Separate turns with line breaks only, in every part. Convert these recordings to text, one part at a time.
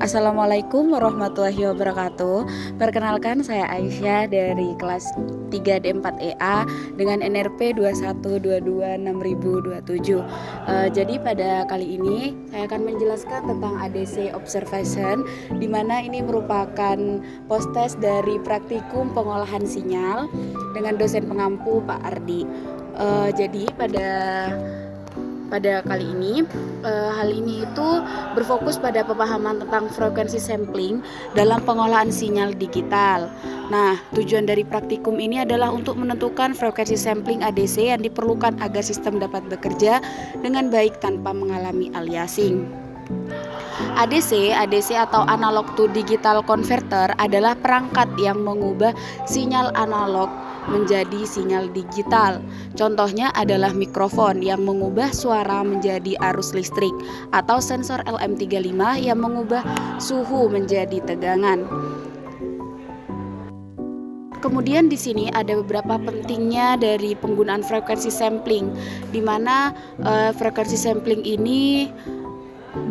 Assalamualaikum warahmatullahi wabarakatuh. Perkenalkan, saya Aisyah dari kelas 3D4EA dengan NRP 21226027. Jadi pada kali ini saya akan menjelaskan tentang ADC Observation, di mana ini merupakan post-test dari praktikum pengolahan sinyal dengan dosen pengampu Pak Ardi. Jadi pada kali ini, hal ini itu berfokus pada pemahaman tentang frekuensi sampling dalam pengolahan sinyal digital. Nah, tujuan dari praktikum ini adalah untuk menentukan frekuensi sampling ADC yang diperlukan agar sistem dapat bekerja dengan baik tanpa mengalami aliasing. ADC atau analog to digital converter adalah perangkat yang mengubah sinyal analog menjadi sinyal digital. Contohnya adalah mikrofon yang mengubah suara menjadi arus listrik, atau sensor LM35 yang mengubah suhu menjadi tegangan. Kemudian di sini ada beberapa pentingnya dari penggunaan frekuensi sampling, di mana frekuensi sampling ini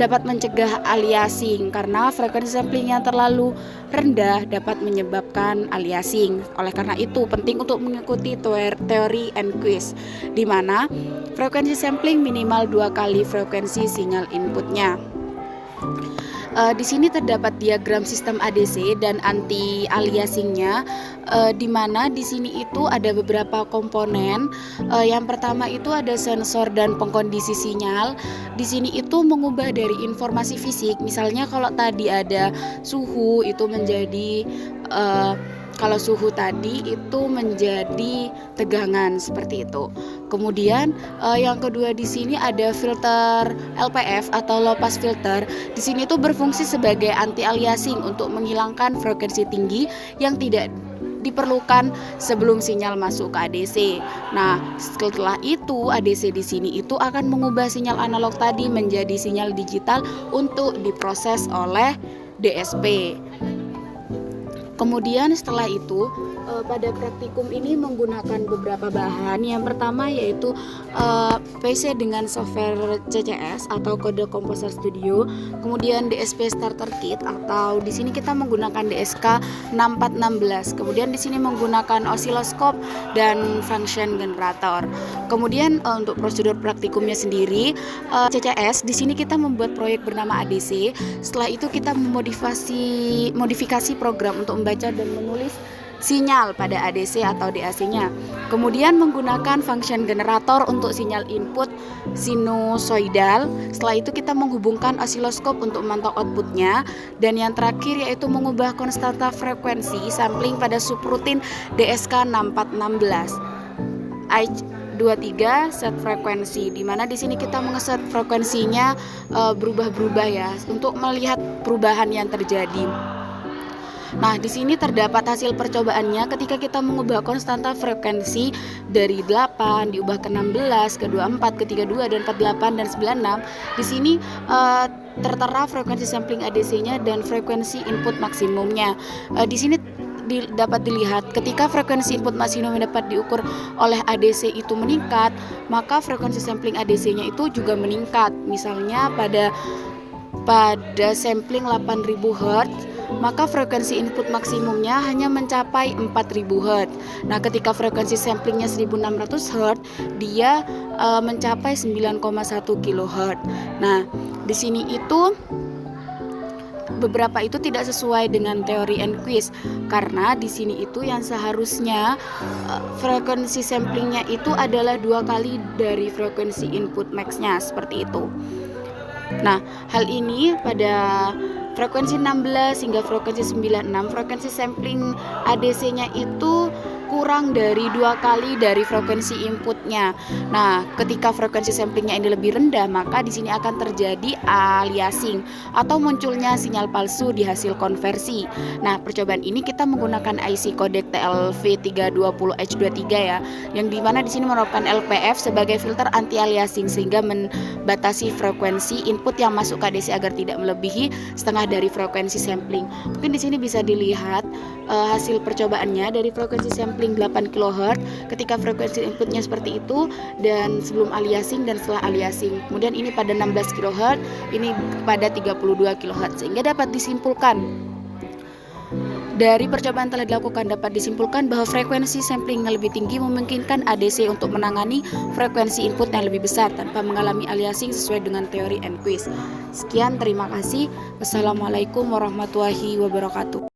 dapat mencegah aliasing karena frekuensi sampling yang terlalu rendah dapat menyebabkan aliasing. Oleh karena itu penting untuk mengikuti teori Enquist, di mana frekuensi sampling minimal 2 kali frekuensi sinyal inputnya. Di sini terdapat diagram sistem ADC dan anti aliasingnya, di mana di sini itu ada beberapa komponen. Yang pertama itu ada sensor dan pengkondisi sinyal. Di sini itu mengubah dari informasi fisik. Misalnya kalau tadi ada suhu itu menjadi kalau suhu tadi itu menjadi tegangan, seperti itu. Kemudian yang kedua di sini ada filter LPF atau low pass filter. Di sini itu berfungsi sebagai anti aliasing untuk menghilangkan frekuensi tinggi yang tidak diperlukan sebelum sinyal masuk ke ADC. Nah, setelah itu ADC di sini itu akan mengubah sinyal analog tadi menjadi sinyal digital untuk diproses oleh DSP. Kemudian setelah itu pada praktikum ini menggunakan beberapa bahan. Yang pertama yaitu PC dengan software CCS atau Code Composer Studio, kemudian DSP Starter Kit atau di sini kita menggunakan DSK 6416. Kemudian di sini menggunakan osiloskop dan function generator. Kemudian untuk prosedur praktikumnya sendiri, CCS di sini kita membuat proyek bernama ADC. Setelah itu kita modifikasi program untuk membaca dan menulis sinyal pada ADC atau DAC-nya. Kemudian menggunakan function generator untuk sinyal input sinusoidal. Setelah itu kita menghubungkan osiloskop untuk memantau outputnya. Dan yang terakhir yaitu mengubah konstanta frekuensi sampling pada subrutin DSK 6416. I23 set frekuensi, di mana di sini kita mengeset frekuensinya berubah-berubah ya, untuk melihat perubahan yang terjadi. Nah, di sini terdapat hasil percobaannya ketika kita mengubah konstanta frekuensi dari 8 diubah ke 16, ke 24, ke 32 dan 48 dan 96. Di sini tertera frekuensi sampling ADC-nya dan frekuensi input maksimumnya. Di sini dapat dilihat ketika frekuensi input maksimum dapat diukur oleh ADC itu meningkat, maka frekuensi sampling ADC-nya itu juga meningkat. Misalnya pada sampling 8000 Hz, maka frekuensi input maksimumnya hanya mencapai 4000 Hz. Nah, ketika frekuensi samplingnya 1600 Hz, dia mencapai 9,1 kHz. Nah, di sini itu beberapa itu tidak sesuai dengan teori Enquist, karena di sini itu yang seharusnya frekuensi samplingnya itu adalah 2 kali dari frekuensi input max-nya, seperti itu. Nah, hal ini pada frekuensi 16 hingga frekuensi 96, frekuensi sampling ADC-nya itu kurang dari 2 kali dari frekuensi inputnya. Nah, ketika frekuensi samplingnya ini lebih rendah, maka di sini akan terjadi aliasing atau munculnya sinyal palsu di hasil konversi. Nah, percobaan ini kita menggunakan IC codec TLV320H23 ya, yang dimana di sini menerapkan LPF sebagai filter anti aliasing sehingga membatasi frekuensi input yang masuk ke ADC agar tidak melebihi setengah dari frekuensi sampling. Mungkin di sini bisa dilihat hasil percobaannya dari frekuensi sampling 8 kHz ketika frekuensi inputnya seperti itu, dan sebelum aliasing dan setelah aliasing. Kemudian ini pada 16 kHz, ini pada 32 kHz, sehingga dapat disimpulkan dari percobaan telah dilakukan dapat disimpulkan bahwa frekuensi sampling yang lebih tinggi memungkinkan ADC untuk menangani frekuensi input yang lebih besar tanpa mengalami aliasing sesuai dengan teori Enquist. Sekian, terima kasih. Wassalamualaikum warahmatullahi wabarakatuh.